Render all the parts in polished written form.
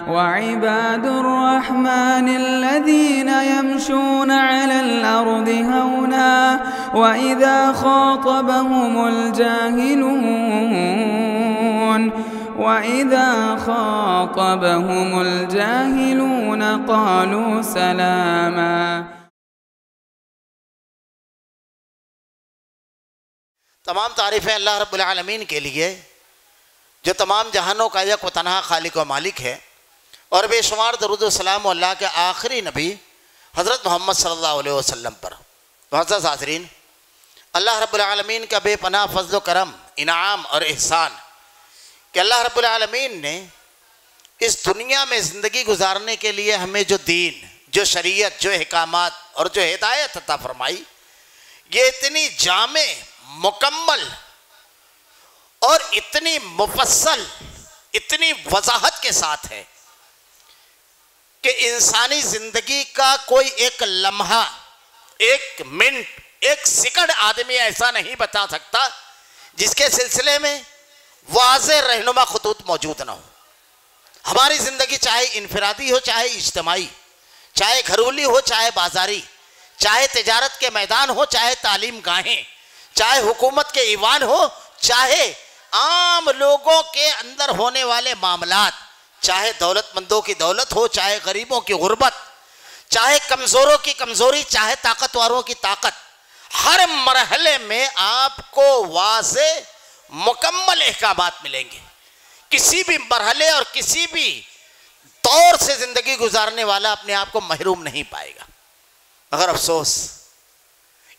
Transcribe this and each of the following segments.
وعباد الرحمن الذين يمشون على الأرض هونا وإذا خاطبهم الجاهلون قالوا سلاما. تمام تعریفیں اللہ رب العالمین کے لیے جو تمام جہانوں کا یک و تنہا خالق و مالک ہے، اور بے شمار درود و سلام اللہ کے آخری نبی حضرت محمد صلی اللہ علیہ وسلم پر. معزز حاضرین، اللہ رب العالمین کا بے پناہ فضل و کرم، انعام اور احسان کہ اللہ رب العالمین نے اس دنیا میں زندگی گزارنے کے لیے ہمیں جو دین، جو شریعت، جو احکامات اور جو ہدایت عطا فرمائی، یہ اتنی جامع، مکمل اور اتنی مفصل، اتنی وضاحت کے ساتھ ہے کہ انسانی زندگی کا کوئی ایک لمحہ، ایک منٹ، ایک سیکنڈ آدمی ایسا نہیں بتا سکتا جس کے سلسلے میں واضح رہنما خطوط موجود نہ ہو. ہماری زندگی چاہے انفرادی ہو، چاہے اجتماعی، چاہے گھرولی ہو، چاہے بازاری، چاہے تجارت کے میدان ہو، چاہے تعلیم گاہیں، چاہے حکومت کے ایوان ہو، چاہے عام لوگوں کے اندر ہونے والے معاملات، چاہے دولت مندوں کی دولت ہو، چاہے غریبوں کی غربت، چاہے کمزوروں کی کمزوری، چاہے طاقتوروں کی طاقت، ہر مرحلے میں آپ کو واضح مکمل احکامات ملیں گے. کسی بھی مرحلے اور کسی بھی دور سے زندگی گزارنے والا اپنے آپ کو محروم نہیں پائے گا. مگر افسوس،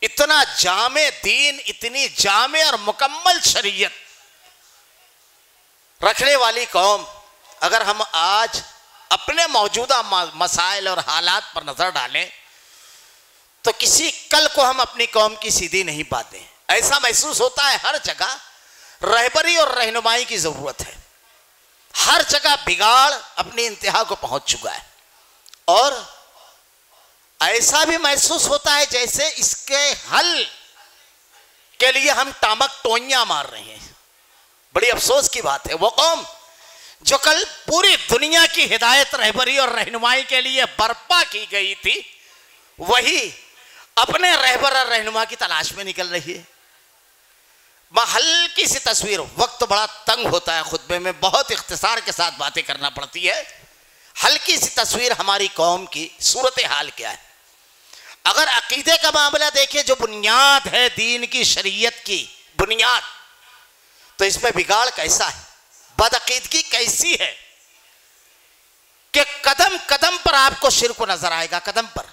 اتنا جامع دین، اتنی جامع اور مکمل شریعت رکھنے والی قوم، اگر ہم آج اپنے موجودہ مسائل اور حالات پر نظر ڈالیں تو کسی کل کو ہم اپنی قوم کی سیدھی نہیں پاتے. ایسا محسوس ہوتا ہے ہر جگہ رہبری اور رہنمائی کی ضرورت ہے. ہر جگہ بگاڑ اپنی انتہا کو پہنچ چکا ہے، اور ایسا بھی محسوس ہوتا ہے جیسے اس کے حل کے لیے ہم ٹامک ٹوئیاں مار رہے ہیں. بڑی افسوس کی بات ہے، وہ قوم جو کل پوری دنیا کی ہدایت، رہبری اور رہنمائی کے لیے برپا کی گئی تھی، وہی اپنے رہبر اور رہنما کی تلاش میں نکل رہی ہے. ہلکی سی تصویر، وقت بڑا تنگ ہوتا ہے، خطبے میں بہت اختصار کے ساتھ باتیں کرنا پڑتی ہے. ہلکی سی تصویر ہماری قوم کی صورتحال کیا ہے. اگر عقیدے کا معاملہ دیکھیں، جو بنیاد ہے دین کی، شریعت کی بنیاد، تو اس میں بگاڑ کیسا ہے، بدعقیدگی کیسی ہے کہ قدم قدم پر آپ کو شرک نظر آئے گا. قدم پر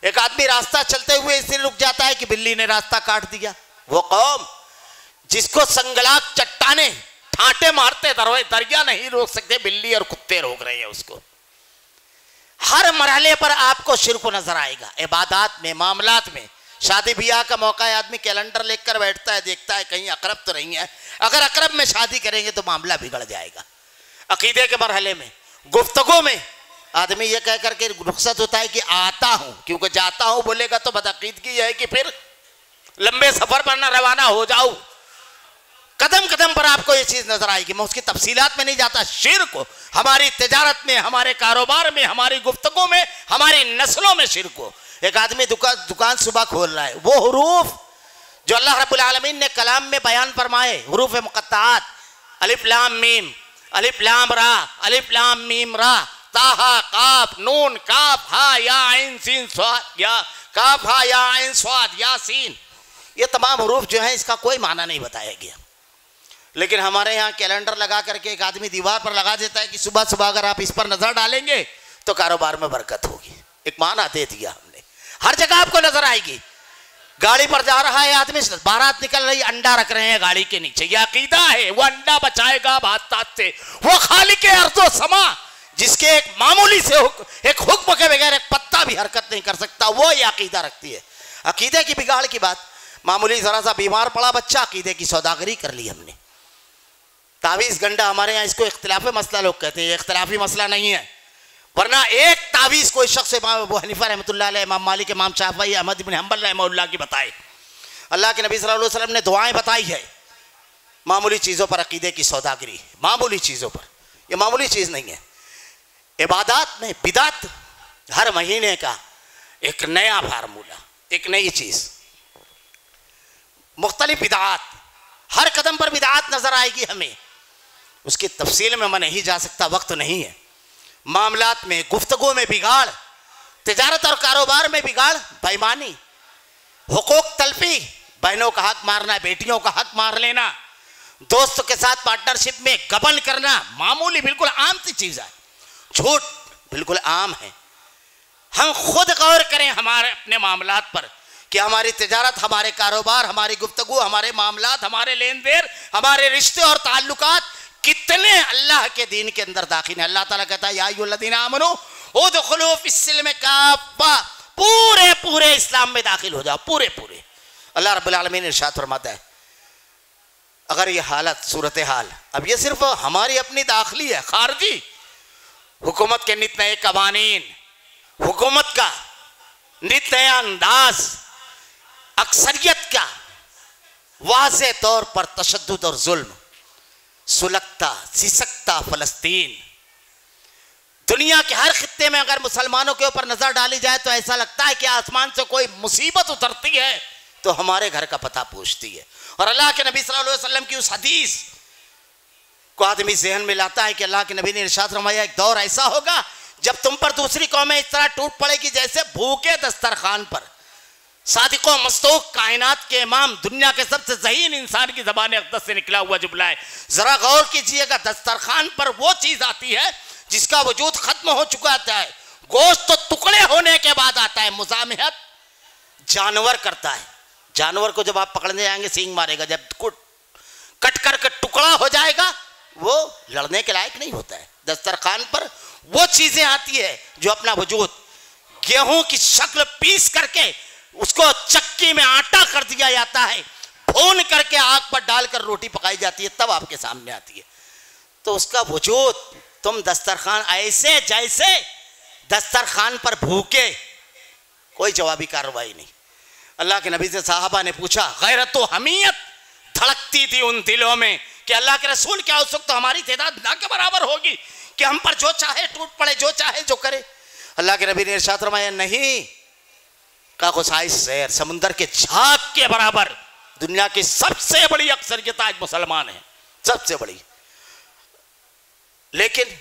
ایک آدمی راستہ چلتے ہوئے اس لیے رک جاتا ہے کہ بلی نے راستہ کاٹ دیا. وہ قوم جس کو سنگلاک چٹانیں ٹھانٹے مارتے دریا نہیں روک سکتے، بلی اور کتے روک رہے ہیں اس کو. ہر مرحلے پر آپ کو شرک نظر آئے گا. عبادات میں، معاملات میں، شادی بیاہ کا موقع ہے، آدمی کیلنڈر لے کر بیٹھتا ہے، دیکھتا ہے کہیں اقرب تو نہیں ہے. اگر اقرب میں شادی کریں گے تو معاملہ بگڑ جائے گا. عقیدے کے مرحلے میں، گفتگو میں آدمی یہ کہہ کر کے رخصت ہوتا ہے کہ آتا ہوں، کیونکہ جاتا ہوں بولے گا تو بدعقیدگی ہے کہ پھر لمبے سفر پر نہ روانہ ہو جاؤ. قدم قدم پر آپ کو یہ چیز نظر آئے گی. میں اس کی تفصیلات میں نہیں جاتا. شرک ہو ہماری تجارت میں، ہمارے کاروبار میں، ہماری گفتگو میں، ہماری نسلوں میں شرک ہو. ایک آدمی دکان صبح کھول رہا ہے، وہ حروف جو اللہ رب العالمین نے کلام میں بیان فرمائے، حروف مقطعات، الف لام میم، الف لام را، الف لام میم را، تاہا قاف نون کاف ہا یا عین سین صاد، یا کاف ہا یا عین صاد یا سین، یہ تمام حروف جو ہیں اس کا کوئی معنی نہیں بتایا گیا. لیکن ہمارے ہاں کیلنڈر لگا کر کے ایک آدمی دیوار پر لگا دیتا ہے کہ صبح صبح اگر آپ اس پر نظر ڈالیں گے تو کاروبار میں برکت ہوگی. ایک معنی دے دیا ہم نے. ہر جگہ آپ کو نظر آئے گی. گاڑی پر جا رہا ہے آدمی، بارات نکل رہی، انڈا رکھ رہے ہیں گاڑی کے نیچے. یہ عقیدہ ہے، وہ انڈا بچائے گا بات سے. وہ خالق ارض و سما جس کے ایک معمولی سے ایک حکم کے بغیر ایک پتا بھی حرکت نہیں کر سکتا، وہ یہ عقیدہ رکھتی ہے. عقیدے کی بگاڑ کی بات. معمولی ذرا سا بیمار پڑا بچہ، عقیدے کی سوداگری کر لی ہم نے. تعویذ گنڈا، ہمارے ہاں اس کو اختلافی مسئلہ لوگ کہتے ہیں. یہ اختلافی مسئلہ نہیں ہے، ورنہ ایک تعویذ کوئی شخص امام ابو حنیفہ رحمۃ اللہ علیہ، امام مالک، امام شافعی، احمد بن حنبل رحمہ اللہ کی بتائے. اللہ کے نبی صلی اللہ علیہ وسلم نے دعائیں بتائی ہے. معمولی چیزوں پر عقیدے کی سوداگری، معمولی چیزوں پر، یہ معمولی چیز نہیں ہے. عبادات میں بدعت، ہر مہینے کا ایک نیا فارمولہ، ایک نئی چیز، مختلف بدعات، ہر قدم پر بدعات نظر آئے گی ہمیں. اس کی تفصیل میں نہیں جا سکتا، وقت نہیں ہے. معاملات میں، گفتگو میں بگاڑ، تجارت اور کاروبار میں بگاڑ، بےایمانی، حقوق تلفی، بہنوں کا حق مارنا، بیٹیوں کا حق مار لینا، دوستوں کے ساتھ پارٹنرشپ میں گبن کرنا، معمولی بالکل عام سی چیز ہے. جھوٹ بالکل عام ہے. ہم خود غور کریں ہمارے اپنے معاملات پر کہ ہماری تجارت، ہمارے کاروبار، ہماری گفتگو، ہمارے معاملات، ہمارے لین دین، ہمارے رشتے اور تعلقات کتنے اللہ کے دین کے اندر داخل ہیں. اللہ تعالیٰ کہتا ہے یا ایھا الذین آمنوا ادخلوا فی السلم کافہ، پورے اسلام میں داخل ہو جاؤ، پورے. اللہ رب العالمین ارشاد فرماتا ہے اگر یہ حالت، صورتحال، اب یہ صرف ہماری اپنی داخلی ہے، خارجی حکومت کے نت نئے قوانین، حکومت کا نت نیا انداز، اکثریت کا واضح طور پر تشدد اور ظلم، سلگتا سسکتا فلسطین. دنیا کے ہر خطے میں اگر مسلمانوں کے اوپر نظر ڈالی جائے تو ایسا لگتا ہے کہ آسمان سے کوئی مصیبت اترتی ہے تو ہمارے گھر کا پتہ پوچھتی ہے. اور اللہ کے نبی صلی اللہ علیہ وسلم کی اس حدیث کو آدمی ذہن میں لاتا ہے کہ اللہ کے نبی نے ارشاد فرمایا ایک دور ایسا ہوگا جب تم پر دوسری قومیں اس طرح ٹوٹ پڑے گی جیسے بھوکے دسترخوان پر. صادق و مصدوق کائنات کے امام، دنیا کے سب سے ذہین انسان کی زبان اقدس سے نکلا ہوا جملہ ہے. ذرا غور کیجئے گا، دسترخوان پر وہ چیز آتی ہے جس کا وجود ختم ہو چکا ہے، گوشت تو ٹکڑے ہونے کے بعد آتا ہے. مزاحمت جانور کرتا ہے، جانور کو جب آپ پکڑنے جائیں گے سینگ مارے گا، جب کٹ کر کے ٹکڑا ہو جائے گا وہ لڑنے کے لائق نہیں ہوتا ہے. دسترخوان پر وہ چیزیں آتی ہے جو اپنا وجود، گیہوں کی شکل پیس کر کے اس کو چکی میں آٹا کر دیا جاتا ہے، بھون کر کے آگ پر ڈال کر روٹی پکائی جاتی ہے، تب آپ کے سامنے آتی ہے. تو اس کا وجود، تم دسترخوان ایسے جیسے دسترخوان پر بھوکے، کوئی جوابی کارروائی نہیں. اللہ کے نبی سے صحابہ نے پوچھا، غیرت و حمیت دھڑکتی تھی ان دلوں میں کہ اللہ کے رسول کیا اس وقت ہماری تعداد نہ کے برابر ہوگی کہ ہم پر جو چاہے ٹوٹ پڑے، جو چاہے جو کرے. اللہ کے نبی نے ارشاد فرمایا نہیں، کاغذ سیر سمندر کے جھاگ کے برابر دنیا کی سب سے بڑی اکثریت آج مسلمان ہیں، سب سے بڑی. لیکن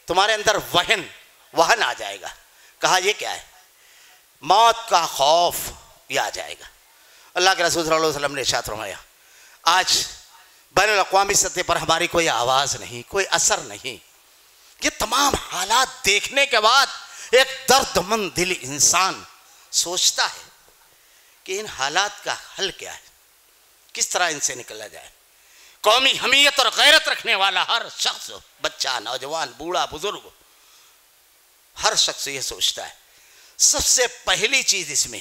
تمہارے اندر وہن آ جائے گا. کہا یہ کیا ہے؟ موت کا خوف یہ آ جائے گا. اللہ کے رسول صلی اللہ علیہ وسلم نے ارشاد فرمایا آج بین الاقوامی سطح پر ہماری کوئی آواز نہیں، کوئی اثر نہیں. یہ تمام حالات دیکھنے کے بعد ایک درد مند دل انسان سوچتا ہے کہ ان حالات کا حل کیا ہے، کس طرح ان سے نکلا جائے. قومی حمیت اور غیرت رکھنے والا ہر شخص، بچہ، نوجوان، بوڑھا، بزرگ، ہر شخص یہ سوچتا ہے سب سے پہلی چیز اس میں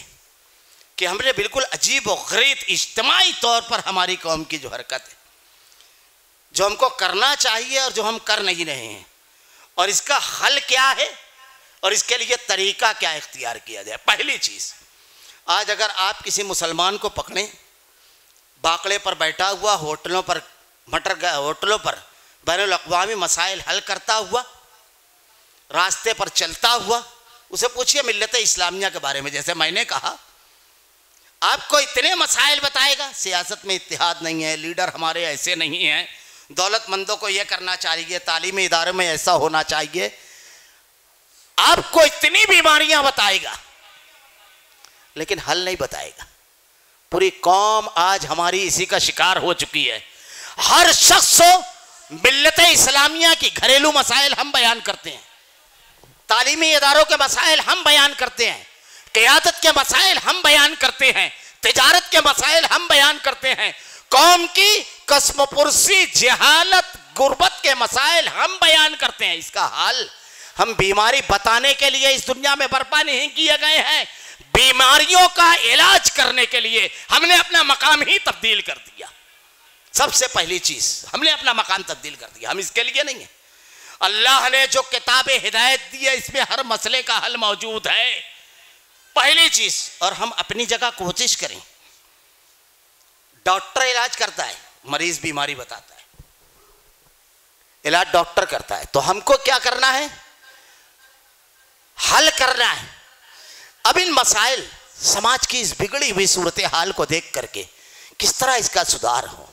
کہ ہم نے بالکل عجیب و غریب اجتماعی طور پر ہماری قوم کی جو حرکت ہے، جو ہم کو کرنا چاہیے اور جو ہم کر نہیں رہے ہیں، اور اس کا حل کیا ہے اور اس کے لیے طریقہ کیا اختیار کیا جائے. پہلی چیز، آج اگر آپ کسی مسلمان کو پکڑیں باقلے پر بیٹھا ہوا ہوٹلوں پر بین الاقوامی مسائل حل کرتا ہوا، راستے پر چلتا ہوا، اسے پوچھئے ملت اسلامیہ کے بارے میں. جیسے میں نے کہا آپ کو اتنے مسائل بتائے گا، سیاست میں اتحاد نہیں ہے، لیڈر ہمارے ایسے نہیں ہیں، دولت مندوں کو یہ کرنا چاہیے، تعلیمی ادارے میں ایسا ہونا چاہیے، آپ کو اتنی بیماریاں بتائے گا لیکن حل نہیں بتائے گا. پوری قوم آج ہماری اسی کا شکار ہو چکی ہے. ہر شخص ملت اسلامیہ کی گھریلو مسائل ہم بیان کرتے ہیں، تعلیمی اداروں کے مسائل ہم بیان کرتے ہیں، قیادت کے مسائل ہم بیان کرتے ہیں، تجارت کے مسائل ہم بیان کرتے ہیں، قوم کی قسم پرسی، جہالت، غربت کے مسائل ہم بیان کرتے ہیں. اس کا حل ہم بیماری بتانے کے لیے اس دنیا میں برپا نہیں کیے گئے ہیں، بیماریوں کا علاج کرنے کے لیے ہم نے اپنا مقام ہی تبدیل کر دیا. سب سے پہلی چیز ہم نے اپنا مقام تبدیل کر دیا، ہم اس کے لیے نہیں ہیں. اللہ نے جو کتاب ہدایت دی ہے اس میں ہر مسئلے کا حل موجود ہے. پہلی چیز، اور ہم اپنی جگہ کوشش کریں. ڈاکٹر علاج کرتا ہے، مریض بیماری بتاتا ہے، علاج ڈاکٹر کرتا ہے، تو ہم کو کیا کرنا ہے؟ حل کرنا ہے. اب ان مسائل سماج کی اس بگڑی ہوئی صورتحال کو دیکھ کر کے کس طرح اس کا سدھار ہو.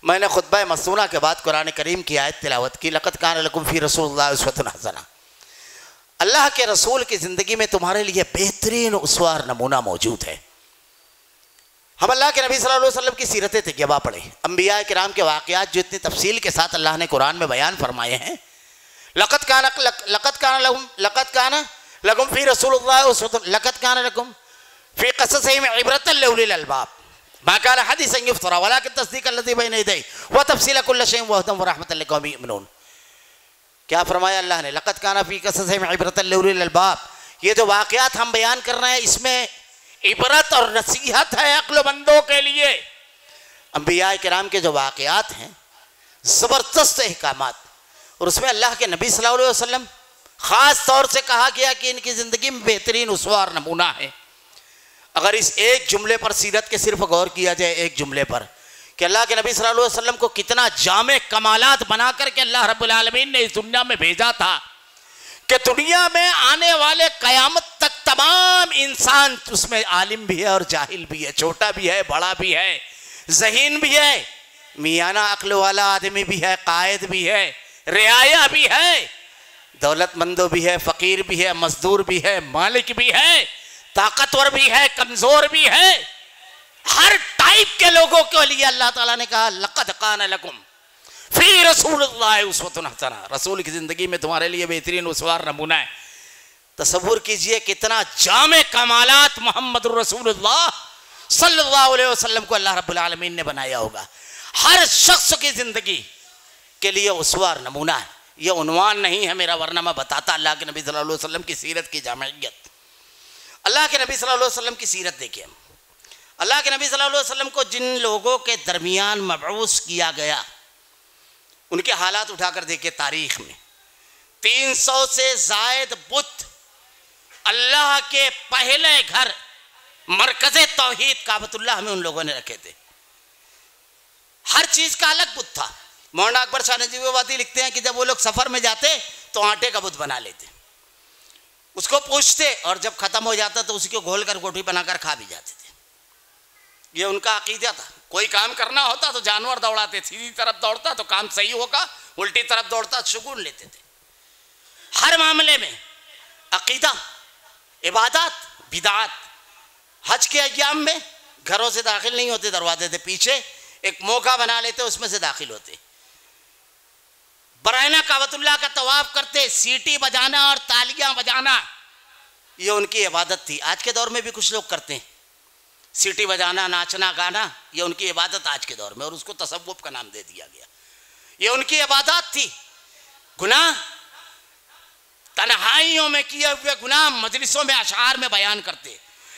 میں نے خطبہ مسنونہ کے بعد قرآن کریم کی آیت تلاوت کی. لقد کان لکم فی رسول اللہ اسوۃ حسنہ. اللہ کے رسول کی زندگی میں تمہارے لیے بہترین اسوہ اور نمونہ موجود ہے. ہم اللہ کے نبی صلی اللہ علیہ وسلم کی سیرتیں طیبہ پڑھیں. انبیاء کرام کے واقعات جو اتنی تفصیل کے ساتھ اللہ نے قرآن میں بیان فرمائے ہیں. لقد کان لکم فی رسول اللہ اسوۃ لقد کان لکم فی قصصہم عبرۃ لأولی الالباب ما كان حديثا يفترى ولكن تصديق الذي بين يديه وتفصيل كل شيء وهدى ورحمة لقوم يؤمنون. کیا فرمایا اللہ نے؟ لقد كان في قصصهم عبرة لأولي الألباب. یہ جو واقعات ہم بیان کر رہے ہیں اس میں عبرت اور نصیحت ہے عقل مندوں کے لیے. انبیاء کرام کے جو واقعات ہیں زبردست احکامات, اور اس میں اللہ کے نبی صلی اللہ علیہ وسلم خاص طور سے کہا گیا کہ ان کی زندگی میں بہترین اسوہ اور نمونہ ہے. اگر اس ایک جملے پر سیرت کے صرف غور کیا جائے, ایک جملے پر, کہ اللہ کے نبی صلی اللہ علیہ وسلم کو کتنا جامع کمالات بنا کر کے اللہ رب العالمین نے اس دنیا میں بھیجا تھا کہ دنیا میں آنے والے قیامت تک تمام انسان اس میں عالم بھی ہے اور جاہل بھی ہے, چھوٹا بھی ہے, بڑا بھی ہے, ذہین بھی ہے, میانہ عقل والا آدمی بھی ہے, قائد بھی ہے, رعایا بھی ہے, دولت مندو بھی ہے, فقیر بھی ہے, مزدور بھی ہے, مالک بھی ہے, طاقتور بھی ہے, کمزور بھی ہے. ہر ٹائپ کے لوگوں کے لیے اللہ تعالیٰ نے کہا لقد کان لکم فی رسول اللہ اسوۃ حسنہ. رسول کی زندگی میں تمہارے لیے بہترین اسوہ نمونہ ہے. تصور کیجئے کتنا جامع کمالات محمد الرسول اللہ صلی اللہ علیہ وسلم کو اللہ رب العالمین نے بنایا ہوگا. ہر شخص کی زندگی کے لیے اسوہ نمونہ ہے. یہ عنوان نہیں ہے میرا, ورنہ میں بتاتا اللہ کے نبی صلی اللہ علیہ وسلم کی سیرت کی جامعیت. اللہ کے نبی صلی اللہ علیہ وسلم کی سیرت دیکھیں. اللہ کے نبی صلی اللہ علیہ وسلم کو جن لوگوں کے درمیان مبعوث کیا گیا ان کے حالات اٹھا کر دیکھیں. تاریخ میں 300 سے زائد بت اللہ کے پہلے گھر مرکز توحید کعبۃ اللہ میں ان لوگوں نے رکھے تھے. ہر چیز کا الگ بت تھا. مولانا اکبر شاہ نجیب آبادی لکھتے ہیں کہ جب وہ لوگ سفر میں جاتے تو آٹے کا بت بنا لیتے, اس کو پوچھتے, اور جب ختم ہو جاتا تو اسی کو گھول کر روٹی بنا کر کھا بھی جاتے تھے. یہ ان کا عقیدہ تھا. کوئی کام کرنا ہوتا تو جانور دوڑاتے, سیدھی طرف دوڑتا تو کام صحیح ہوگا, الٹی طرف دوڑتا شگون لیتے تھے. ہر معاملے میں عقیدہ, عبادات, بدعات. حج کے ایام میں گھروں سے داخل نہیں ہوتے, دروازے سے پیچھے ایک موقع بنا لیتے, اس میں سے داخل ہوتے. برائنا کعبۃ اللہ کا طواف کرتے, سیٹی بجانا اور تالیاں بجانا یہ ان کی عبادت تھی. آج کے دور میں بھی کچھ لوگ کرتے ہیں, سیٹی بجانا, ناچنا, گانا, یہ ان کی عبادت آج کے دور میں, اور اس کو تصوف کا نام دے دیا گیا. یہ ان کی عبادات تھی. گناہ تنہائیوں میں کیے ہوئے گناہ مجلسوں میں اشعار میں بیان کرتے.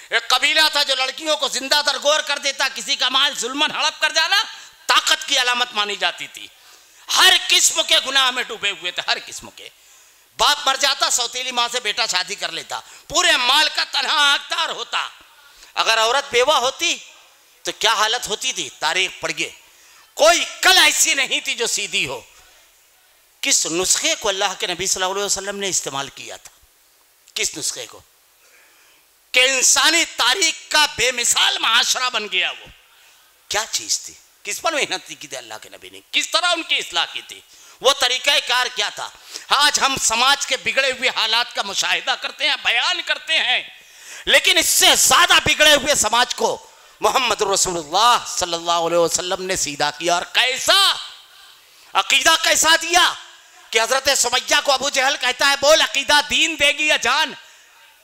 ایک قبیلہ تھا جو لڑکیوں کو زندہ درگور کر دیتا, کسی کا مال ظلمن ہڑپ کر جانا طاقت کی علامت مانی جاتی تھی. ہر قسم کے گناہ میں ڈوبے ہوئے تھے, ہر قسم کے. باپ مر جاتا, سوتیلی ماں سے بیٹا شادی کر لیتا, پورے مال کا تنہا حقدار ہوتا. اگر عورت بیوہ ہوتی تو کیا حالت ہوتی تھی تاریخ پڑھیے. کوئی کل ایسی نہیں تھی جو سیدھی ہو. کس نسخے کو اللہ کے نبی صلی اللہ علیہ وسلم نے استعمال کیا تھا, کس نسخے کو, کہ انسانی تاریخ کا بے مثال معاشرہ بن گیا. وہ کیا چیز تھی, کس پر محنت کی تھی اللہ کے نبی نے, کس طرح ان کی اصلاح کی تھی, وہ طریقہ کار کیا تھا. آج ہم سماج کے بگڑے ہوئے حالات کا مشاہدہ کرتے ہیں, بیان کرتے ہیں, لیکن اس سے زیادہ بگڑے ہوئے سماج کو محمد رسول اللہ صلی اللہ علیہ وسلم نے سیدھا کیا. اور کیسا عقیدہ کیسا دیا کہ حضرت سمیہ کو ابو جہل کہتا ہے بول عقیدہ دین دے گی یا جان.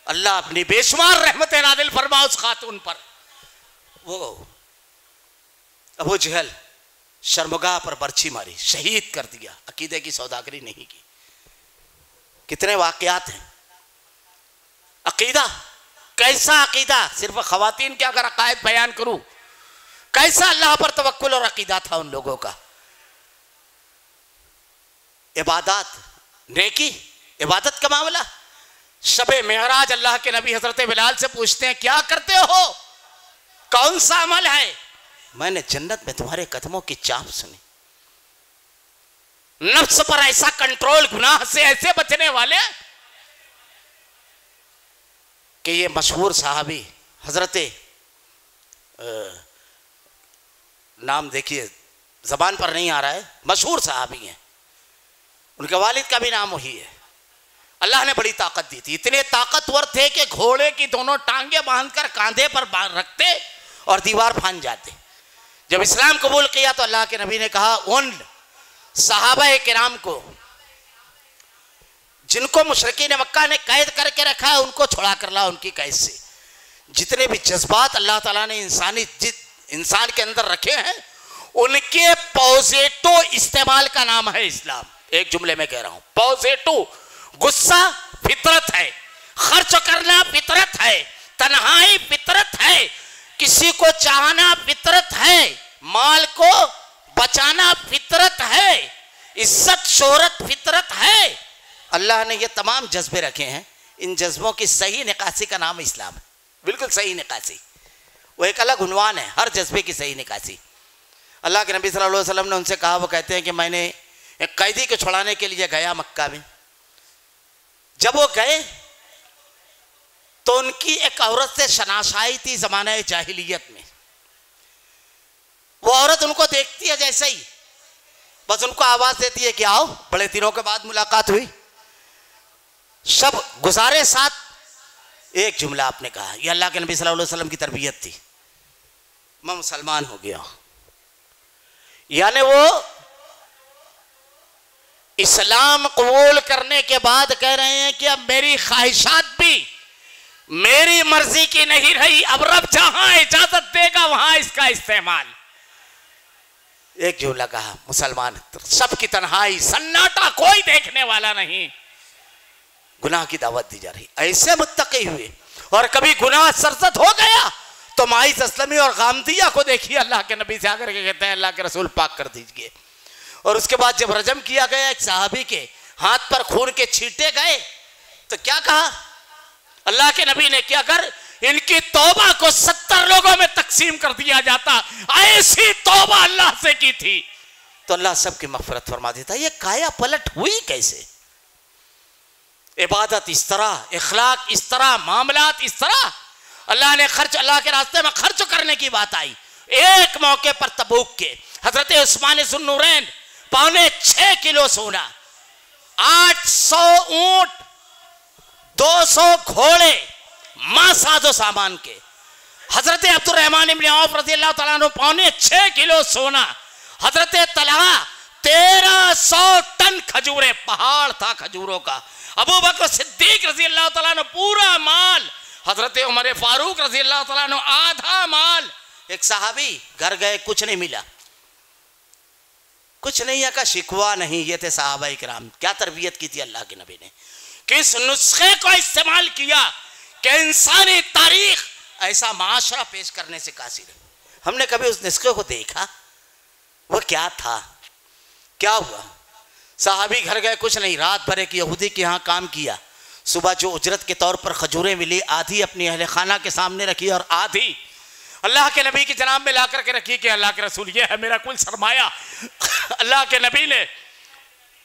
اللہ اپنی بے شمار رحمت نازل فرما اس خاتون پر. وہ ابو جہل شرمگاہ پر برچھی ماری, شہید کر دیا. عقیدے کی سوداگری نہیں کی. کتنے واقعات ہیں. عقیدہ کیسا عقیدہ, صرف خواتین کے اگر عقائد بیان کروں, کیسا اللہ پر توکل اور عقیدہ تھا ان لوگوں کا. عبادات, نیکی, عبادت کا معاملہ. شب معراج اللہ کے نبی حضرت بلال سے پوچھتے ہیں کیا کرتے ہو, کون سا عمل ہے. میں نے جنت میں تمہارے قدموں کی چاپ سنی. نفس پر ایسا کنٹرول, گناہ سے ایسے بچنے والے. کہ یہ مشہور صحابی حضرت نام دیکھیے زبان پر نہیں آ رہا ہے، مشہور صحابی ہیں، ان کے والد کا بھی نام وہی ہے. اللہ نے بڑی طاقت دی تھی، اتنے طاقتور تھے کہ گھوڑے کی دونوں ٹانگیں باندھ کر کاندھے پر رکھتے اور دیوار پھاند جاتے. جب اسلام قبول کیا تو اللہ کے نبی نے کہا ان صحابہ کرام کو جن کو مشرکین مکہ نے قید کر کے رکھا ہے ان کو چھڑا کر لا ان کی قید سے. جتنے بھی جذبات اللہ تعالیٰ نے انسان کے اندر رکھے ہیں ان کے پوزیٹو استعمال کا نام ہے اسلام. ایک جملے میں کہہ رہا ہوں، پوزیٹو. غصہ فطرت ہے، خرچ کرنا فطرت ہے، تنہائی فطرت ہے، کسی کو چاہنا فطرت ہے، مال کو بچانا فطرت ہے، عزت شہرت فطرت ہے. اللہ نے یہ تمام جذبے رکھے ہیں، ان جذبوں کی صحیح نکاسی کا نام اسلام ہے. بالکل صحیح نکاسی، وہ ایک الگ عنوان ہے ہر جذبے کی صحیح نکاسی. اللہ کے نبی صلی اللہ علیہ وسلم نے ان سے کہا، وہ کہتے ہیں کہ میں نے ایک قیدی کو چھڑانے کے لیے گیا مکہ میں. جب وہ گئے تو ان کی ایک عورت سے شناسائی تھی زمانہ جاہلیت میں. وہ عورت ان کو دیکھتی ہے جیسے ہی بس ان کو آواز دیتی ہے کہ آؤ. بڑے دنوں کے بعد ملاقات ہوئی، شب گزارے ساتھ. ایک جملہ آپ نے کہا، یہ اللہ کے نبی صلی اللہ علیہ وسلم کی تربیت تھی، میں مسلمان ہو گیا. یعنی وہ اسلام قبول کرنے کے بعد کہہ رہے ہیں کہ اب میری خواہشات بھی میری مرضی کی نہیں رہی، اب رب جہاں اجازت دے گا وہاں اس کا استعمال. ایک جملہ کہا، مسلمان. سب کی تنہائی، سناٹا، کوئی دیکھنے والا نہیں. گناہ کی دعوت دی جا رہی. ایسے متقی ہوئے. اور کبھی گناہ سرزد ہو گیا تو ماعز اسلمی اور غامدیہ کو دیکھیے، اللہ کے نبی سے آ کر کے کہتے ہیں اللہ کے رسول پاک کر دیجئے. اور اس کے بعد جب رجم کیا گیا ایک صحابی کے ہاتھ پر خون کے چھینٹے گئے تو کیا کہا اللہ کے نبی نے کہ اگر ان کی توبہ کو 70 لوگوں میں تقسیم کر دیا جاتا، ایسی توبہ اللہ سے کی تھی، تو اللہ سب کی مغفرت فرما دیتا. یہ کایا پلٹ ہوئی کیسے؟ عبادت اس طرح، اخلاق اس طرح، معاملات اس طرح. اللہ نے اللہ کے راستے میں خرچ کرنے کی بات آئی. ایک موقع پر تبوک کے حضرت عثمان ذو النورین 6.25 کلو سونا، 800 اونٹ، 200 گھوڑے، ماں ساز و سامان کے. حضرت عبد الرحمن بن عوف رضی اللہ تعالیٰ عنہ 6.25 کلو سونا. حضرت طلحہ 1300 ٹن کھجورے، پہاڑ تھا کھجوروں کا. ابو بکر صدیق رضی اللہ تعالیٰ عنہ پورا مال. حضرت عمر فاروق رضی اللہ تعالیٰ عنہ آدھا مال. ایک صحابی گھر گئے، کچھ نہیں ملا، کچھ نہیں کا شکوہ نہیں. یہ تھے صحابہ کرام. کیا تربیت کی تھی اللہ کے نبی نے، کس نسخے کو استعمال کیا کہ انسانی تاریخ ایسا معاشرہ پیش کرنے سے قاصر ہے. ہم نے کبھی اس نسخے کو دیکھا؟ وہ کیا تھا، کیا ہوا؟ صحابی گھر گئے، کچھ نہیں. رات بھر ایک یہودی کے ہاں کام کیا. صبح جو اجرت کے طور پر کھجوریں ملی، آدھی اپنی اہل خانہ کے سامنے رکھی اور آدھی اللہ کے نبی کی جناب میں لا کر کے رکھی کہ اللہ کے رسول یہ ہے میرا کل سرمایہ. اللہ کے نبی نے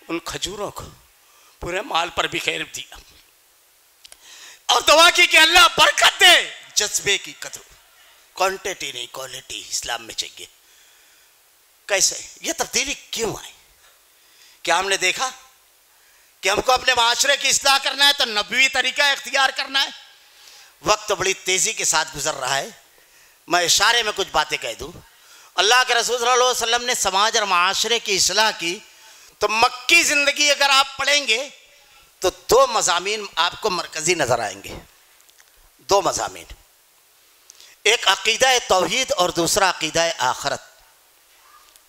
ان کھجوروں کو پورے مال پر بھی خیر دیا اور دعا کی کہ اللہ برکت دے. جذبے کی قدر، کوانٹٹی نہیں کوالٹی اسلام میں چاہیے. کیسے یہ تبدیلی کیوں آئی؟ کیا ہم نے دیکھا کہ ہم کو اپنے معاشرے کی اصلاح کرنا ہے تو نبوی طریقہ اختیار کرنا ہے؟ وقت بڑی تیزی کے ساتھ گزر رہا ہے. میں اشارے میں کچھ باتیں کہہ دوں. اللہ کے رسول صلی اللہ علیہ وسلم نے سماج اور معاشرے کی اصلاح کی تو مکی زندگی اگر آپ پڑھیں گے تو 2 مضامین آپ کو مرکزی نظر آئیں گے. 2 مضامین، ایک عقیدہ توحید اور دوسرا عقیدہ آخرت.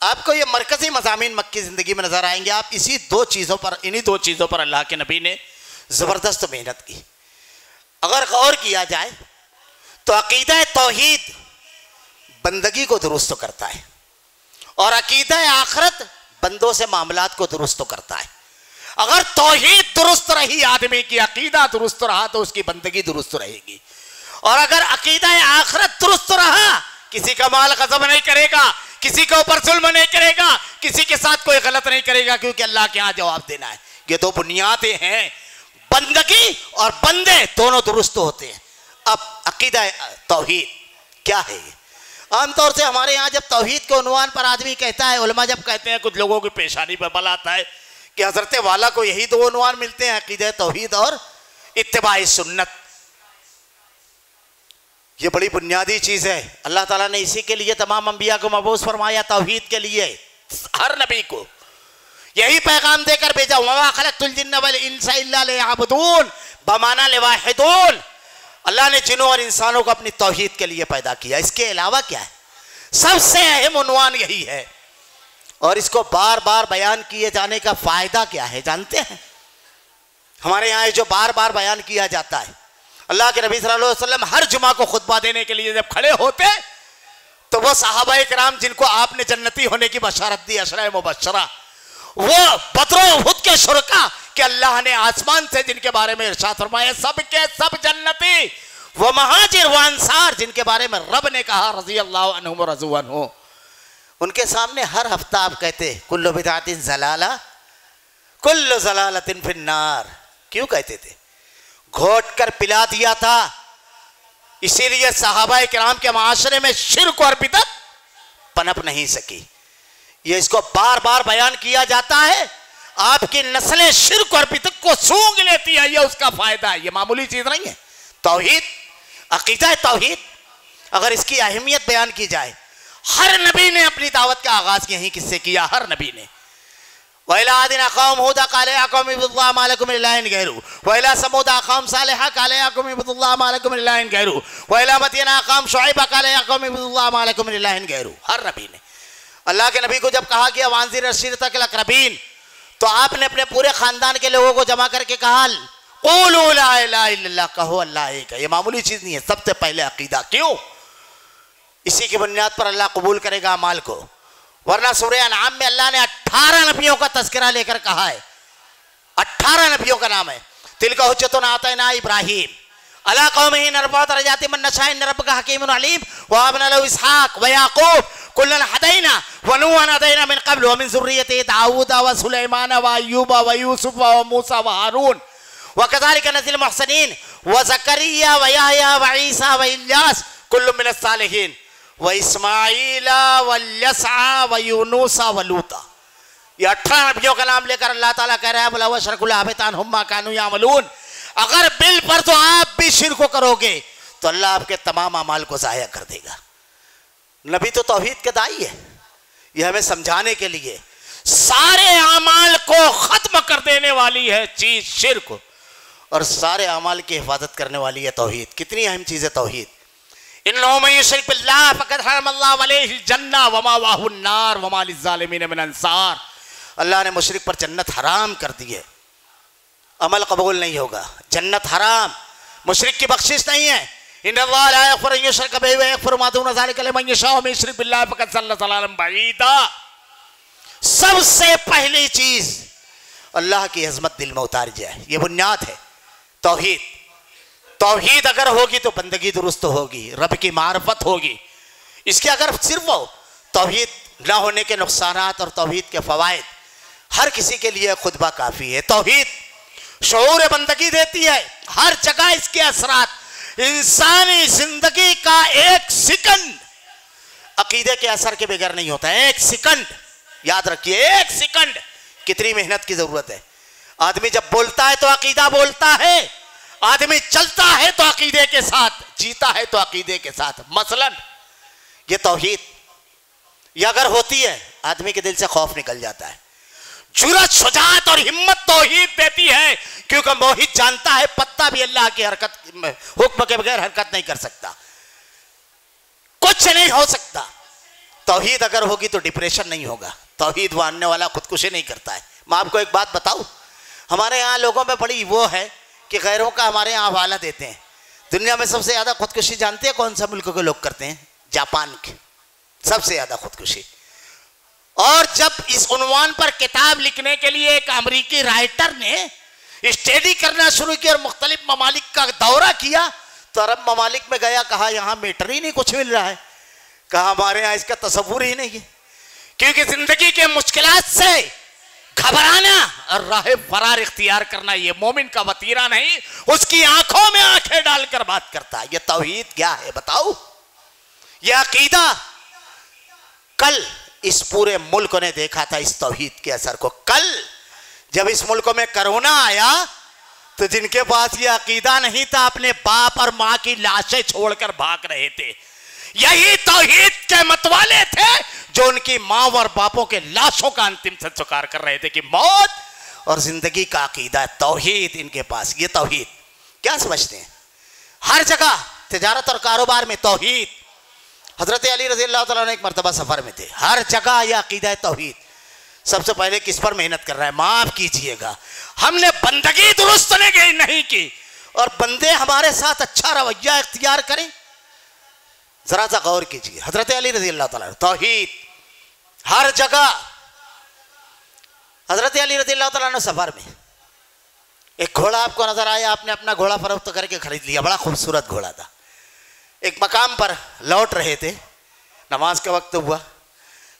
آپ کو یہ مرکزی مضامین مکی زندگی میں نظر آئیں گے. آپ انہی 2 چیزوں پر اللہ کے نبی نے زبردست محنت کی. اگر غور کیا جائے تو عقیدہ توحید بندگی کو درست کرتا ہے اور عقیدہ آخرت بندوں سے معاملات کو درست کرتا ہے. اگر توحید درست رہی آدمی کی، عقیدہ درست رہا تو اس کی بندگی درست رہے گی. اور اگر عقیدہ آخرت درست رہا، کسی کا مال غصب نہیں کرے گا، کسی کے اوپر ظلم نہیں کرے گا، کسی کے ساتھ کوئی غلط نہیں کرے گا، کیونکہ اللہ کے ہاں جواب دینا ہے. یہ 2 بنیادیں ہیں. بندگی اور بندے دونوں درست ہوتے ہیں. اب عقیدہ توحید کیا ہے؟ عام طور سے ہمارے یہاں جب توحید کے عنوان پر آدمی کہتا ہے، علماء جب کہتے ہیں، کچھ لوگوں کی پیشانی پر بل آتا ہے کہ حضرت والا کو یہی دو عنوان ملتے ہیں، عقیدہ توحید اور اتباع سنت۔ یہ بڑی بنیادی چیز ہے، اللہ تعالیٰ نے اسی کے لیے تمام انبیاء کو مبعوث فرمایا، توحید کے لیے ہر نبی کو یہی پیغام دے کر بھیجا، وَمَا خَلَقْتُ الْجِنَّ وَالْإِنسَ إِلَّا لِيَعْبُدُونَ بمعنى لِوَاحِدُونَ۔ اللہ نے جنوں اور انسانوں کو اپنی توحید کے لیے پیدا کیا، اس کے علاوہ کیا ہے؟ سب سے اہم عنوان یہی ہے، اور اس کو بار بار بیان کیے جانے کا فائدہ کیا ہے جانتے ہیں؟ ہمارے یہاں جو بار بار بیان کیا جاتا ہے، اللہ کے نبی صلی اللہ علیہ وسلم ہر جمعہ کو خطبہ دینے کے لیے جب کھڑے ہوتے تو وہ صحابہ کرام جن کو آپ نے جنتی ہونے کی بشارت دی، عشرہ مبشرہ، وہ بدر و احد کے شرکا کہ اللہ نے آسمان سے جن کے بارے میں ارشاد فرمایا سب کے سب جنتی، وہ مہاجر و انصار جن کے بارے میں رب نے کہا رضی اللہ عنہم و رضوا عنہ، ان کے سامنے ہر ہفتہ آپ کہتے کل بدعۃ ضلالہ کل ضلالۃ فی النار۔ کیوں کہتے تھے؟ گھوٹ کر پلا دیا تھا، اسی لیے صحابہ کرام کے معاشرے میں شرک اور بدعت پنپ نہیں سکی۔ یہ اس کو بار بار بیان کیا جاتا ہے، آپ کی نسلیں شرک اور بدعت کو سونگ لیتی ہے، یہ اس کا فائدہ ہے، یہ معمولی چیز نہیں ہے۔ توحید، عقیدہ توحید، اگر اس کی اہمیت بیان کی جائے، ہر نبی نے اپنی دعوت کا آغاز یہیں کس سے کیا؟ ہر نبی نے۔ وَإِلَىٰ عَادٍ أَخَاهُمْ هُودًا قَالَ يَا قَوْمِ اعْبُدُوا اللَّهَ مَا لَكُم مِّن إِلَٰهٍ غَيْرُهُ وَإِلَىٰ ثَمُودَ أَخَاهُمْ صَالِحًا قَالَ يَا قَوْمِ اعْبُدُوا اللَّهَ مَا لَكُم مِّن إِلَٰهٍ غَيْرُهُ وَإِلَىٰ مَدْيَنَ أَخَاهُمْ شُعَيْبًا قَالَ يَا قَوْمِ اعْبُدُوا اللَّهَ مَا لَكُم مِّن إِلَٰهٍ غَيْرُهُ۔ ہر نبی نے، اللہ کے نبی کو جب کہا گیا وَأَنذِرْ عَشِيرَتَكَ الْأَقْرَبِينَ، تو آپ نے اپنے پورے خاندان کے لوگوں کو جمع کر کے کہا قولوا لا الہ الا اللہ، کہو اللہ ایک ہے۔ یہ معمولی چیز نہیں ہے، سب سے پہلے عقیدہ۔ کیوں؟ اسی کی بنیاد پر اللہ قبول کرے گا اعمال کو، ورنہ سورہ انعام میں اللہ نے 18 نبیوں کا تذکرہ لے کر کہا ہے، 18 نبیوں کا نام ہے۔ تلک حجتنا آتیناها ابراہیم علی قومہ نرفع درجات من نشاء ان ربک حکیم علیم ووهبنا له اسحاق ویعقوب کلا هدینا ونوحا هدینا من قبل ومن ذریته داؤد وسلیمان وایوب ویوسف وموسى وہارون وكذلك نجزي المحسنين وزكريا ويحيى وعيسى وإلياس كل من الصالحين وإسماعيل واليسع ويونس ولوطا۔ یہ 18 نبیوں کا نام لے کر اللہ تعالیٰ کہہ رہا ہے بلا وشرک الحابطان ہم ما كانوا يعملون۔ اگر بل پر تو آپ بھی شرک کرو گے تو اللہ آپ کے تمام اعمال کو ضائع کر دے گا۔ نبی تو توحید کے داعی ہے، یہ ہمیں سمجھانے کے لیے سارے اعمال کو ختم کر دینے والی ہے چیز شرک، اور سارے اعمال کی حفاظت کرنے والی ہے توحید۔ کتنی اہم چیز ہے توحید۔ انه من يشرك بالله فقد حرم الله عليه الجنة ومأواه النار وما للظالمين من انصار۔ اللہ نے مشرک پر جنت حرام کر دی ہے، عمل قبول نہیں ہوگا، جنت حرام، مشرک کی بخشش نہیں ہے۔ ان اللہ لا یغفر ان یشرک بہ ویغفر ما دون ذلک لمن یشاء ومن یشرک بالله فقد ضل ضلالا بعیدا۔ سب سے پہلی چیز اللہ کی عظمت دل میں اتار جائے، یہ بنیاد ہے توحید۔ توحید اگر ہوگی تو بندگی درست ہوگی، رب کی معرفت ہوگی۔ اس کے اگر صرف توحید نہ ہونے کے نقصانات اور توحید کے فوائد، ہر کسی کے لیے خطبہ کافی ہے۔ توحید شعور بندگی دیتی ہے، ہر جگہ اس کے اثرات، انسانی زندگی کا ایک سیکنڈ عقیدے کے اثر کے بغیر نہیں ہوتا ہے۔ ایک سیکنڈ یاد رکھیے، ایک سیکنڈ کتنی محنت کی ضرورت ہے۔ آدمی جب بولتا ہے تو عقیدہ بولتا ہے، آدمی چلتا ہے تو عقیدے کے ساتھ، جیتا ہے تو عقیدے کے ساتھ۔ مثلا یہ توحید یہ اگر ہوتی ہے آدمی کے دل سے خوف نکل جاتا ہے، جرأت، شجاعت اور ہمت توحید دیتی ہے، کیونکہ موحد جانتا ہے پتا بھی اللہ کی حکم کے بغیر حرکت نہیں کر سکتا، کچھ نہیں ہو سکتا۔ توحید اگر ہوگی تو ڈپریشن نہیں ہوگا، توحید ماننے والا خودکشی نہیں کرتا ہے۔ میں آپ کو ایک بات بتاؤں، ہمارے یہاں لوگوں میں بڑی وہ ہے کہ غیروں کا ہمارے یہاں حوالہ دیتے ہیں۔ دنیا میں سب سے زیادہ خودکشی جانتے ہیں کون سا ملک کے لوگ کرتے ہیں؟ جاپان کے، سب سے زیادہ خودکشی۔ اور جب اس عنوان پر کتاب لکھنے کے لیے ایک امریکی رائٹر نے اسٹڈی کرنا شروع کیا اور مختلف ممالک کا دورہ کیا تو عرب ممالک میں گیا، کہا یہاں میٹر ہی نہیں کچھ مل رہا ہے، کہا ہمارے یہاں اس کا تصور ہی نہیں ہے، کیونکہ زندگی کے مشکلات سے گھبرانا اور راہ فرار اختیار کرنا یہ مومن کا وطیرہ نہیں، اس کی آنکھوں میں آنکھیں ڈال کر بات کرتا ہے۔ یہ توحید کیا ہے بتاؤ؟ یہ عقیدہ کل اس پورے ملک نے دیکھا تھا اس توحید کے اثر کو۔ کل جب اس ملک میں کرونا آیا تو جن کے پاس یہ عقیدہ نہیں تھا اپنے باپ اور ماں کی لاشیں چھوڑ کر بھاگ رہے تھے۔ یہی توحید کے متوالے تھے جو ان کی ماں اور باپوں کے لاشوں کا انتم سنسکار کر رہے تھے کہ موت اور زندگی کا عقیدہ ہے، توحید ان کے پاس۔ یہ توحید کیا سمجھتے ہیں؟ ہر جگہ تجارت اور کاروبار میں توحید۔ حضرت علی رضی اللہ تعالیٰ نے ایک مرتبہ سفر میں تھے، ہر جگہ یہ عقیدہ ہے توحید۔ سب سے پہلے کس پر محنت کر رہا ہے؟ معاف کیجئے گا، ہم نے بندگی درست نہیں کی اور بندے ہمارے ساتھ اچھا رویہ اختیار کریں۔ ذرا سا غور کیجئے، حضرت علی رضی اللہ تعالیٰ توحید ہر جگہ۔ حضرت علی رضی اللہ تعالیٰ نے سفر میں ایک گھوڑا آپ کو نظر آیا، آپ نے اپنا گھوڑا فروخت کر کے خرید لیا، بڑا خوبصورت گھوڑا تھا۔ ایک مقام پر لوٹ رہے تھے، نماز کا وقت ہوا،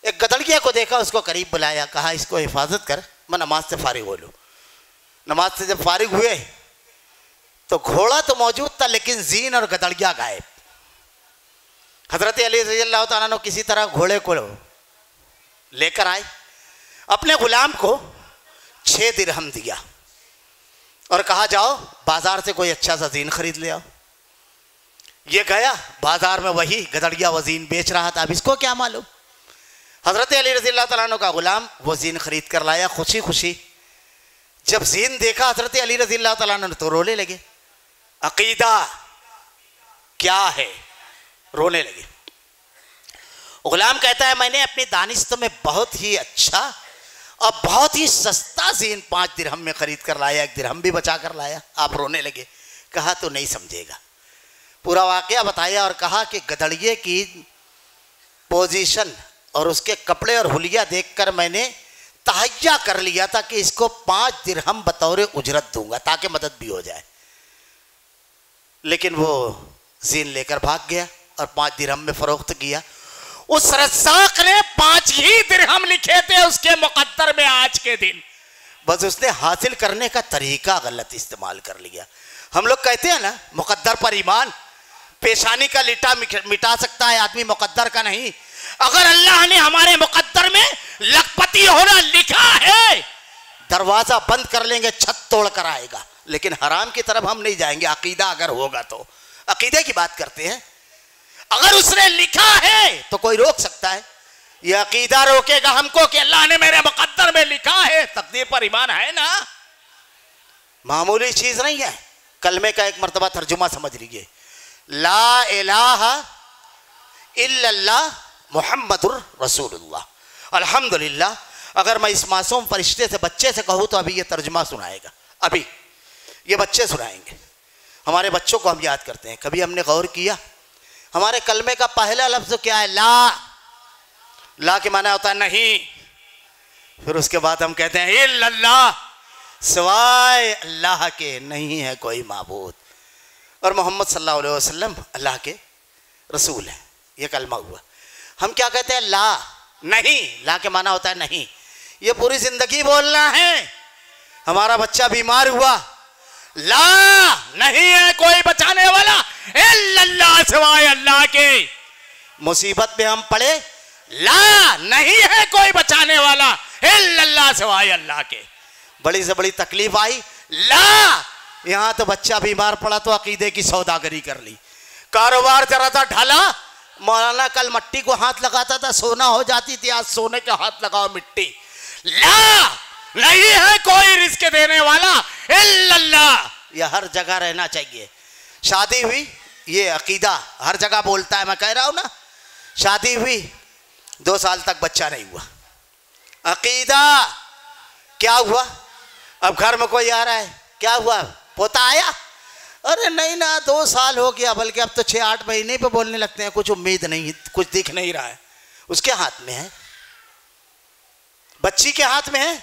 ایک گدڑیا کو دیکھا، اس کو قریب بلایا، کہا اس کو حفاظت کر، میں نماز سے فارغ ہو لوں۔ نماز سے جب فارغ ہوئے تو گھوڑا تو موجود تھا لیکن زین اور گدڑیا غائب۔ حضرت علی رضی اللہ تعالیٰ نے کسی طرح گھوڑے کو لے کر آئے، اپنے غلام کو 6 درہم دیا اور کہا جاؤ بازار سے کوئی اچھا سا زین خرید لے آؤ۔ یہ گیا بازار میں، وہی گدڑیا وہ زین بیچ رہا تھا، اب اس کو کیا معلوم۔ حضرت علی رضی اللہ تعالیٰ عنہ کا غلام وہ زین خرید کر لایا، خوشی خوشی جب زین دیکھا حضرت علی رضی اللہ تعالیٰ عنہ تو رونے لگے۔ عقیدہ کیا ہے؟ رونے لگے۔ غلام کہتا ہے میں نے اپنی دانست میں بہت ہی اچھا اور بہت ہی سستا زین 5 درہم میں خرید کر لایا، 1 درہم بھی بچا کر لایا۔ آپ رونے لگے۔ کہا تو نہیں سمجھے گا، پورا واقعہ بتایا اور کہا کہ گدڑیے کی پوزیشن اور اس کے کپڑے اور حلیہ دیکھ کر میں نے تہیہ کر لیا تھا کہ اس کو 5 درہم بطور اجرت دوں گا تاکہ مدد بھی ہو جائے، لیکن وہ زین لے کر بھاگ گیا اور 5 درہم میں فروخت کیا۔ اس رزاق نے 5 ہی درہم لکھے تھے اس کے مقدر میں آج کے دن، بس اس نے حاصل کرنے کا طریقہ غلط استعمال کر لیا۔ ہم لوگ کہتے ہیں نا مقدر پر ایمان، پیشانی کا لٹا مٹا سکتا ہے آدمی، مقدر کا نہیں۔ اگر اللہ نے ہمارے مقدر میں لکھپتی ہونا لکھا ہے، دروازہ بند کر لیں گے، چھت توڑ کر آئے گا، لیکن حرام کی طرف ہم نہیں جائیں گے۔ عقیدہ اگر ہوگا تو، عقیدے کی بات کرتے ہیں، اگر اس نے لکھا ہے تو کوئی روک سکتا ہے؟ یہ عقیدہ روکے گا ہم کو کہ اللہ نے میرے مقدر میں لکھا ہے؟ تقدیر پر ایمان ہے نا، معمولی چیز نہیں ہے۔ کلمے کا ایک مرتبہ ترجمہ سمجھ لیجئے، لا الہ الا اللہ محمد الرسول اللہ۔ الحمدللہ اگر میں اس معصوم فرشتے سے بچے سے کہوں تو ابھی یہ ترجمہ سنائے گا، ابھی یہ بچے سنائیں گے۔ ہمارے بچوں کو ہم یاد کرتے ہیں، کبھی ہم نے غور کیا ہمارے کلمے کا پہلا لفظ کیا ہے؟ لا۔ لا کے معنی ہوتا ہے نہیں، پھر اس کے بعد ہم کہتے ہیں الا اللہ، سوائے اللہ کے نہیں ہے کوئی معبود، اور محمد صلی اللہ علیہ وسلم اللہ کے رسول ہیں، یہ کلمہ ہوا۔ ہم کیا کہتے ہیں؟ لا، نہیں۔ لا کے معنی ہوتا ہے نہیں، یہ پوری زندگی بولنا ہے۔ ہمارا بچہ بیمار ہوا، لا، نہیں ہے کوئی بچانے والا الا اللہ، سوائے اللہ کے۔ مصیبت میں ہم پڑے، لا، نہیں ہے کوئی بچانے والا الا اللہ، سوائے اللہ کے۔ بڑی سے بڑی تکلیف آئی، لا، یہاں تو بچہ بیمار پڑا تو عقیدے کی سوداگری کر لی، کاروبار ذرا سا ڈھالا، مولانا کل مٹی کو ہاتھ لگاتا تھا سونا ہو جاتی تھی، آج سونے کے ہاتھ لگاؤ مٹی۔ لا، نہیں ہے کوئی رزق دینے والا الا اللہ، یہ ہر جگہ رہنا چاہیے۔ شادی ہوئی، یہ عقیدہ ہر جگہ بولتا ہے، میں کہہ رہا ہوں نا، شادی ہوئی 2 سال تک بچہ نہیں ہوا، عقیدہ کیا ہوا؟ اب گھر میں کوئی آ رہا ہے، کیا ہوا؟ پوتا آیا؟ ارے نہیں نا، 2 سال ہو گیا، بلکہ اب تو 6-8 مہینے پہ بولنے لگتے ہیں، کچھ امید نہیں، کچھ دکھ نہیں رہا ہے۔ اس کے ہاتھ میں ہے، بچی کے ہاتھ میں ہے،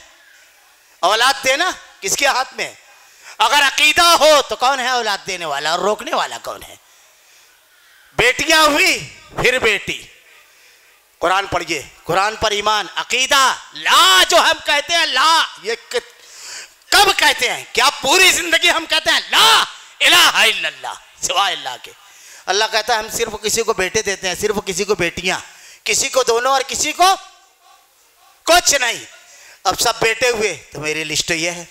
اولاد دینا کس کے ہاتھ میں ہے؟ اگر عقیدہ ہو تو کون ہے اولاد دینے والا اور روکنے والا کون ہے؟ بیٹیاں ہوئی، پھر بیٹی، قرآن پڑھیے، قرآن پر ایمان، عقیدہ، لا جو ہم کہتے ہیں لا، یہ کب کہتے ہیں؟ کیا پوری زندگی ہم کہتے ہیں لا الہ الا اللہ سوائے اللہ کے؟ اللہ کہتا ہے ہم صرف کسی کو بیٹے دیتے ہیں، صرف کسی کو بیٹیاں، کسی کو دونوں اور کسی کو کچھ نہیں۔ اب سب بیٹے ہوئے تو میری لسٹ یہ ہے،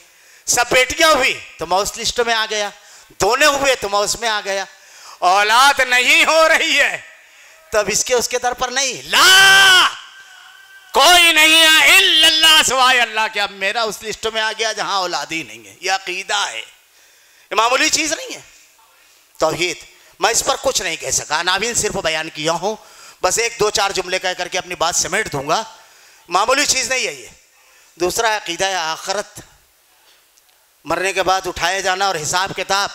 سب بیٹیاں ہوئی تو میں اس لسٹ میں آ گیا، دونوں ہوئے تو میں اس میں آ گیا، اولاد نہیں ہو رہی ہے تب اس کے در پر نہیں، لا کوئی نہیں ہے الا اللہ سوائے اللہ کے، اب میرا اس لسٹ میں آ گیا جہاں اولاد ہی نہیں ہے۔ یہ عقیدہ ہے، یہ معمولی چیز نہیں ہے توحید۔ میں اس پر کچھ نہیں کہہ سکا، عناوین صرف بیان کیا ہوں، بس ایک دو چار جملے کہہ کر کے اپنی بات سمیٹ دوں گا، معمولی چیز نہیں ہے یہ۔ دوسرا عقیدہ ہے آخرت، مرنے کے بعد اٹھائے جانا اور حساب کتاب،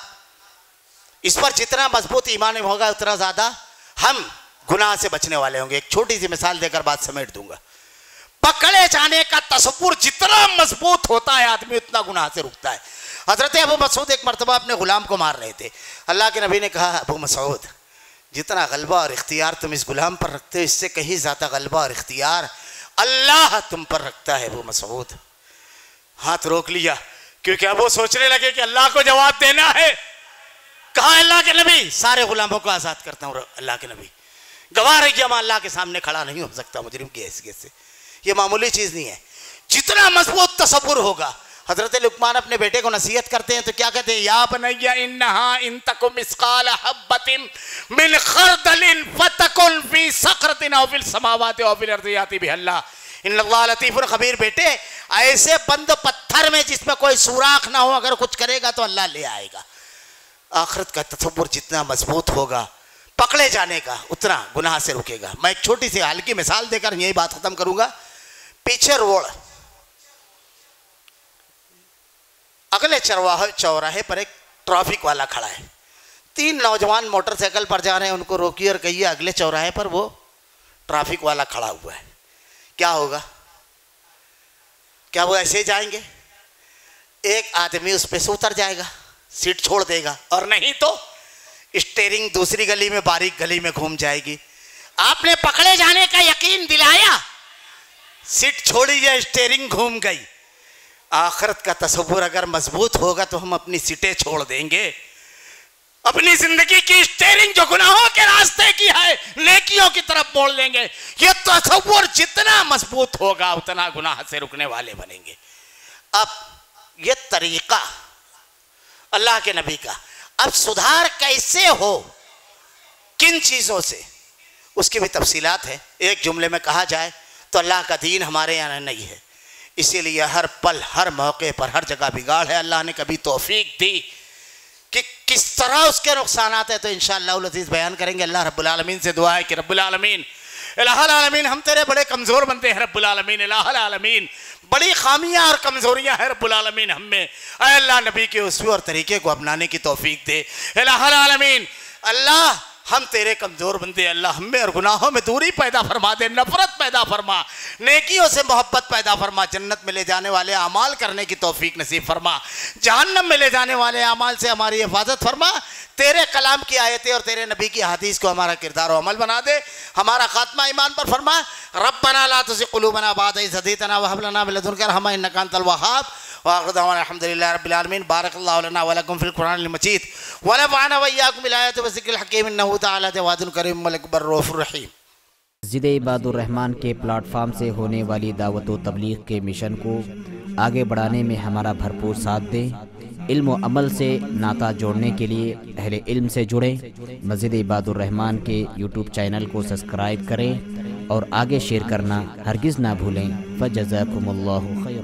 اس پر جتنا مضبوط ایمان ہوگا اتنا زیادہ ہم گناہ سے بچنے والے ہوں گے۔ ایک چھوٹی سی مثال دے کر بات سمیٹ دوں گا، پکڑے جانے کا تصور جتنا مضبوط ہوتا ہے آدمی اتنا گناہ سے رکتا ہے۔ حضرت ابو مسعود ایک مرتبہ اپنے غلام کو مار رہے تھے، اللہ کے نبی نے کہا ابو مسعود جتنا غلبہ اور اختیار تم اس غلام پر رکھتے ہو اس سے کہیں زیادہ غلبہ اور اختیار اللہ تم پر رکھتا ہے ابو مسعود۔ ہاتھ روک لیا کیونکہ اب وہ سوچنے لگے کہ اللہ کو جواب دینا ہے۔ کہا اللہ کے نبی سارے غلاموں کو آزاد کرتا ہوں۔ اللہ کے نبی گواہ رہیے میں اللہ کے سامنے کھڑا نہیں ہو سکتا مجرم کی حیثیت سے۔ یہ معمولی چیز نہیں ہے، جتنا مضبوط تصور ہوگا۔ حضرت لقمان اپنے بیٹے کو نصیحت کرتے ہیں تو کیا کہتے ہیں؟ یا بنی انہا ان تک مثقال حبۃ من خردل فتکن فی صخرۃ او فی السماوات او فی الارض یاتی بہ اللہ ان اللہ لطیف خبیر۔ بیٹے ایسے بند پتھر میں جس میں کوئی سوراخ نہ ہو اگر کچھ کرے گا تو اللہ لے آئے گا۔ آخرت کا تصور جتنا مضبوط ہوگا پکڑے جانے کا اتنا گناہ سے رکے گا۔ میں ایک چھوٹی سی ہلکی مثال دے کر یہی بات ختم کروں گا۔ پیچھے روڈ اگلے چوراہے پر ایک ٹریفک والا کھڑا ہے، تین نوجوان موٹر سائیکل پر جا رہے ہیں، ان کو روکیے اور کہیے اگلے چوراہے پر وہ ٹریفک والا کھڑا ہوا ہے، کیا ہوگا؟ کیا وہ ایسے جائیں گے؟ ایک آدمی اس پہ سے اتر جائے گا، سیٹ چھوڑ دے گا، اور نہیں تو اسٹیئرنگ دوسری گلی میں باریک گلی میں گھوم جائے گی۔ آپ نے پکڑے جانے کا یقین دلایا، سیٹ چھوڑی یا اسٹیئرنگ گھوم گئی۔ آخرت کا تصور اگر مضبوط ہوگا تو ہم اپنی سیٹیں چھوڑ دیں گے، اپنی زندگی کی اسٹیئرنگ جو گناہوں کے راستے کی ہے نیکیوں کی طرف موڑ لیں گے۔ یہ تصور جتنا مضبوط ہوگا اتنا گناہ سے رکنے والے بنیں گے۔ اب یہ طریقہ اللہ کے نبی کا، اب سدھار کیسے ہو، کن چیزوں سے، اس کی بھی تفصیلات ہے۔ ایک جملے میں کہا جائے تو اللہ کا دین ہمارے یہاں نہیں ہے، اسی لیے ہر پل ہر موقع پر ہر جگہ بگاڑ ہے۔ اللہ نے کبھی توفیق دی کہ کس طرح اس کے نقصانات ہیں تو انشاءاللہ العزیز بیان کریں گے۔ اللہ رب العالمین سے دعا ہے کہ رب العالمین الہ العالمین ہم تیرے بڑے کمزور بندے ہیں رب العالمین، الہ العالمین بڑی خامیاں اور کمزوریاں ہیں رب العالمین ہم میں، اے اللہ نبی کے اسوے اور طریقے کو اپنانے کی توفیق دے الہ العالمین۔ اللہ ہم تیرے کمزور بندے، اللہ ہم میں اور گناہوں میں دوری پیدا فرما دے، نفرت پیدا فرما، نیکیوں سے محبت پیدا فرما، جنت میں لے جانے والے اعمال کرنے کی توفیق نصیب فرما، جہنم میں لے جانے والے اعمال سے ہماری حفاظت فرما، تیرے کلام کی آیتیں اور تیرے نبی کی حدیث کو ہمارا کردار و عمل بنا دے، ہمارا خاتمہ ایمان پر فرما۔ ربنا لا تزغ قلوبنا بعد إذ هديتنا وهب لنا من لدنك رحمة إنك أنت الوهاب وآخر دعوانا الحمد لله رب العالمين۔ بارك الله لنا ولكم في القرآن المجيد ونفعنا وإياكم بالآيات والذكر الحكيم إنه تعالى جواد الكريم والأكبر الرؤوف الرحيم۔ مسجد عباد الرحمن کے پلیٹ فارم سے ہونے والی دعوت و تبلیغ کے مشن کو آگے بڑھانے میں ہمارا بھرپور ساتھ دیں۔ علم و عمل سے ناطہ جوڑنے کے لیے اہل علم سے جڑیں۔ مسجد عباد الرحمن کے یوٹیوب چینل کو سبسکرائب کریں اور آگے شیئر کرنا ہرگز نہ بھولیں۔ فجزاکم اللہ خیر۔